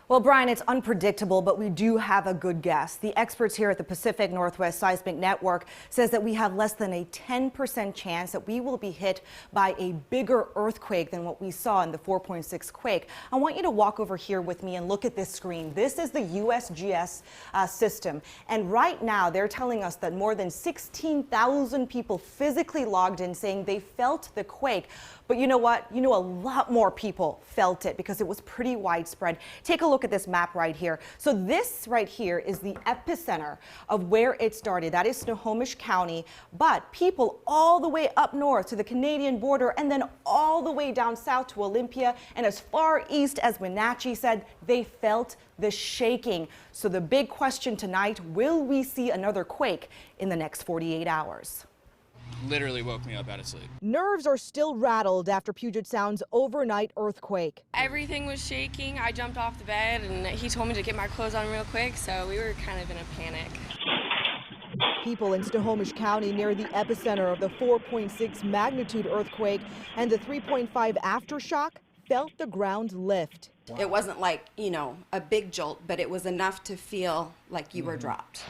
Well, Brian, it's unpredictable, but we do have a good guess. The experts here at the Pacific Northwest Seismic Network says that we have less than a 10% chance that we will be hit by a bigger earthquake than what we saw in the 4.6 quake. I want you to walk over here with me and look at this screen. This is the USGS system. And right now they're telling us that more than 16,000 people physically logged in saying they felt the quake. But you know what? You know, a lot more people felt it because it was pretty widespread. Take a look at this map right here. So this right here is the epicenter of where it started. That is Snohomish County. But people all the way up north to the Canadian border and then all the way down south to Olympia and as far east as Wenatchee said they felt the shaking. So the big question tonight, will we see another quake in the next 48 hours? Literally woke me up out of sleep. Nerves are still rattled after Puget Sound's overnight earthquake. Everything was shaking. I jumped off the bed and he told me to get my clothes on real quick, so we were kind of in a panic. People in Snohomish County near the epicenter of the 4.6 magnitude earthquake and the 3.5 aftershock felt the ground lift. Wow. It wasn't like, you know, a big jolt, but it was enough to feel like you were dropped.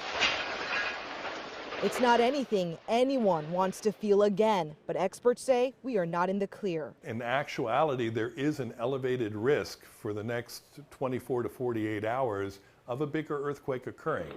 It's not anything anyone wants to feel again, but experts say we are not in the clear. In actuality, there is an elevated risk for the next 24 to 48 hours of a bigger earthquake occurring.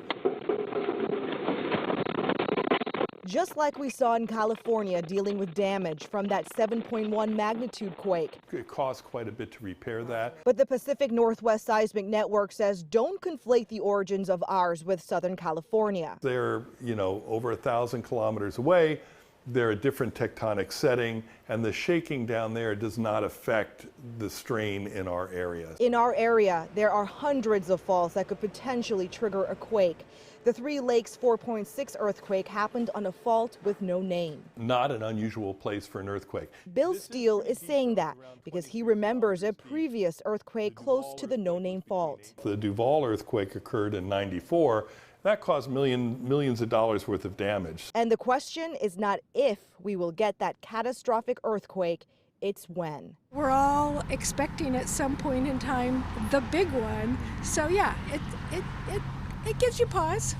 Just like we saw in California dealing with damage from that 7.1 magnitude quake. It costs quite a bit to repair that. But the Pacific Northwest Seismic Network says don't conflate the origins of ours with Southern California. They're, over 1,000 kilometers away. They're a different tectonic setting, and the shaking down there does not affect the strain in our area. In our area, there are hundreds of faults that could potentially trigger a quake. The Three Lakes 4.6 earthquake happened on a fault with no name. Not an unusual place for an earthquake. Bill Steele is saying that because he remembers a previous earthquake close to the no-name fault. The Duval earthquake occurred in '94. That caused millions of dollars worth of damage. And the question is not if we will get that catastrophic earthquake, it's when. We're all expecting at some point in time the big one. So yeah, it gives you pause.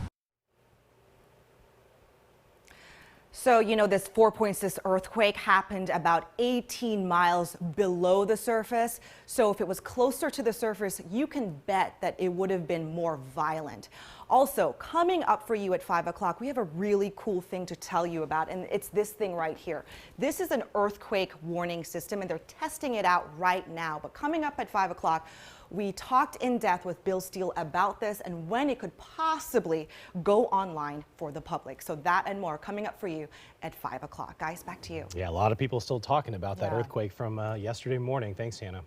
So, this 4.6 earthquake happened about 18 miles below the surface. So if it was closer to the surface, you can bet that it would have been more violent. Also, coming up for you at 5 o'clock, we have a really cool thing to tell you about, and it's this thing right here. This is an earthquake warning system, and they're testing it out right now. But coming up at 5 o'clock, we talked in depth with Bill Steele about this and when it could possibly go online for the public. So that and more coming up for you at 5 o'clock. Guys, back to you. Yeah, a lot of people still talking about that earthquake from yesterday morning. Thanks, Hannah.